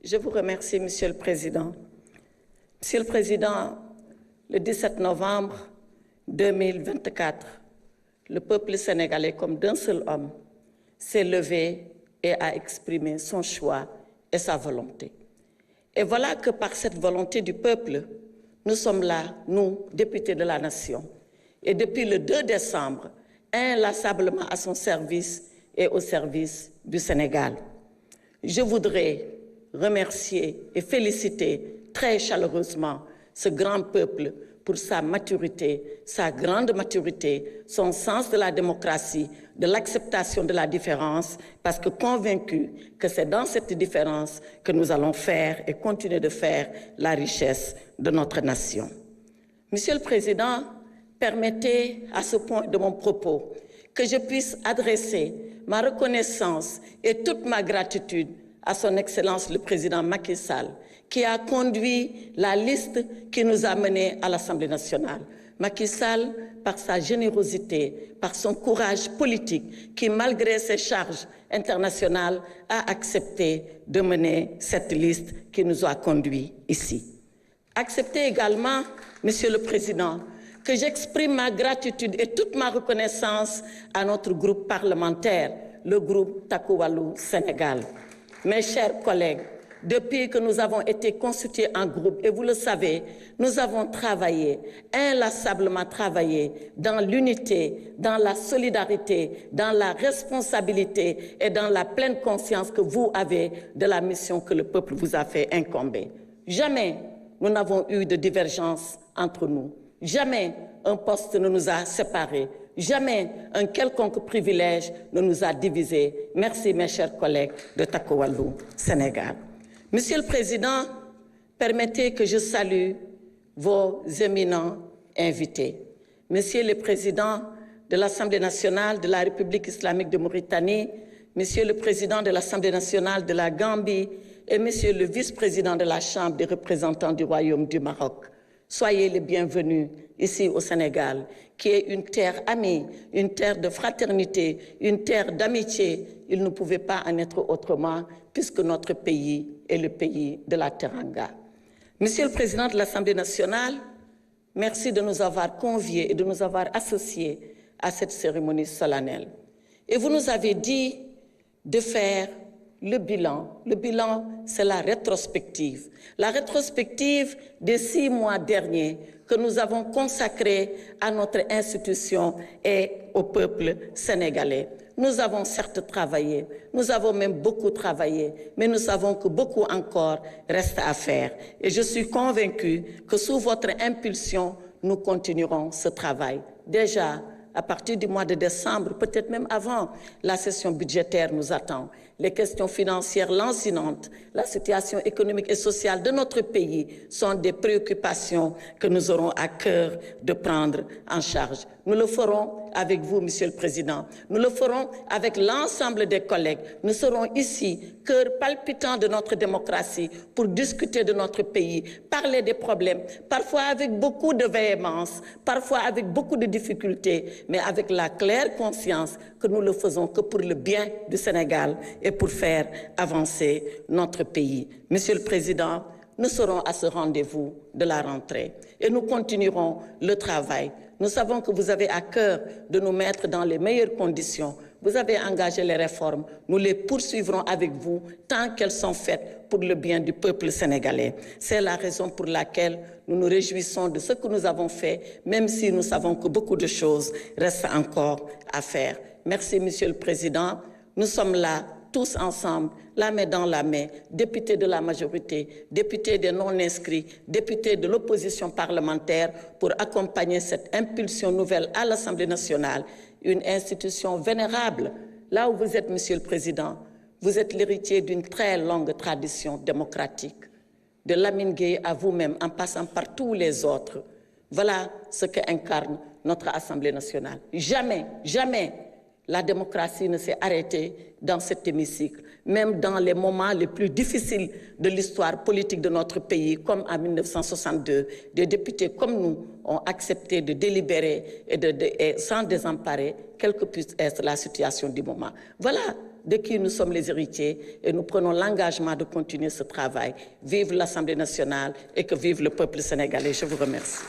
Je vous remercie, Monsieur le Président. Monsieur le Président, le 17 novembre 2024, le peuple sénégalais, comme d'un seul homme, s'est levé et a exprimé son choix et sa volonté. Et voilà que par cette volonté du peuple, nous sommes là, nous, députés de la Nation. Et depuis le 2 décembre, inlassablement à son service et au service du Sénégal. Je voudrais remercier et féliciter très chaleureusement ce grand peuple pour sa maturité, sa grande maturité, son sens de la démocratie, de l'acceptation de la différence, parce que convaincu que c'est dans cette différence que nous allons faire et continuer de faire la richesse de notre nation. Monsieur le Président, permettez à ce point de mon propos que je puisse adresser ma reconnaissance et toute ma gratitude à son Excellence le Président Macky Sall, qui a conduit la liste qui nous a menés à l'Assemblée nationale. Macky Sall, par sa générosité, par son courage politique, qui, malgré ses charges internationales, a accepté de mener cette liste qui nous a conduits ici. Acceptez également, Monsieur le Président, que j'exprime ma gratitude et toute ma reconnaissance à notre groupe parlementaire, le groupe Takku Wallu Sénégal. Mes chers collègues, depuis que nous avons été constitués en groupe, et vous le savez, nous avons travaillé, inlassablement travaillé, dans l'unité, dans la solidarité, dans la responsabilité et dans la pleine conscience que vous avez de la mission que le peuple vous a fait incomber. Jamais nous n'avons eu de divergence entre nous. Jamais un poste ne nous a séparés. Jamais un quelconque privilège ne nous a divisés. Merci, mes chers collègues de Takku Wallu Sénégal. Monsieur le Président, permettez que je salue vos éminents invités. Monsieur le Président de l'Assemblée nationale de la République islamique de Mauritanie, Monsieur le Président de l'Assemblée nationale de la Gambie et Monsieur le Vice-président de la Chambre des représentants du Royaume du Maroc. Soyez les bienvenus ici au Sénégal, qui est une terre amie, une terre de fraternité, une terre d'amitié. Il ne pouvait pas en être autrement, puisque notre pays est le pays de la Teranga. Monsieur le Président de l'Assemblée nationale, merci de nous avoir conviés et de nous avoir associés à cette cérémonie solennelle. Et vous nous avez dit de faire le bilan. Le bilan, c'est la rétrospective. La rétrospective des 6 mois derniers que nous avons consacrés à notre institution et au peuple sénégalais. Nous avons certes travaillé, nous avons même beaucoup travaillé, mais nous savons que beaucoup encore reste à faire. Et je suis convaincue que sous votre impulsion, nous continuerons ce travail. Déjà, à partir du mois de décembre, peut-être même avant, la session budgétaire nous attend. Les questions financières lancinantes, la situation économique et sociale de notre pays sont des préoccupations que nous aurons à cœur de prendre en charge. Nous le ferons avec vous, Monsieur le Président. Nous le ferons avec l'ensemble des collègues. Nous serons ici, cœur palpitant de notre démocratie, pour discuter de notre pays, parler des problèmes, parfois avec beaucoup de véhémence, parfois avec beaucoup de difficultés, mais avec la claire conscience que nous le faisons que pour le bien du Sénégal et pour faire avancer notre pays. Monsieur le Président, nous serons à ce rendez-vous de la rentrée et nous continuerons le travail. Nous savons que vous avez à cœur de nous mettre dans les meilleures conditions. Vous avez engagé les réformes. Nous les poursuivrons avec vous tant qu'elles sont faites pour le bien du peuple sénégalais. C'est la raison pour laquelle nous nous réjouissons de ce que nous avons fait, même si nous savons que beaucoup de choses restent encore à faire. Merci, Monsieur le Président. Nous sommes là tous ensemble, la main dans la main, députés de la majorité, députés des non-inscrits, députés de l'opposition parlementaire, pour accompagner cette impulsion nouvelle à l'Assemblée nationale, une institution vénérable. Là où vous êtes, Monsieur le Président, vous êtes l'héritier d'une très longue tradition démocratique, de Lamine Gueye à vous-même, en passant par tous les autres. Voilà ce qu'incarne notre Assemblée nationale. Jamais, jamais, la démocratie ne s'est arrêtée dans cet hémicycle, même dans les moments les plus difficiles de l'histoire politique de notre pays, comme en 1962. Des députés comme nous ont accepté de délibérer et sans désemparer, quelle que puisse être la situation du moment. Voilà de qui nous sommes les héritiers et nous prenons l'engagement de continuer ce travail. Vive l'Assemblée nationale et que vive le peuple sénégalais. Je vous remercie.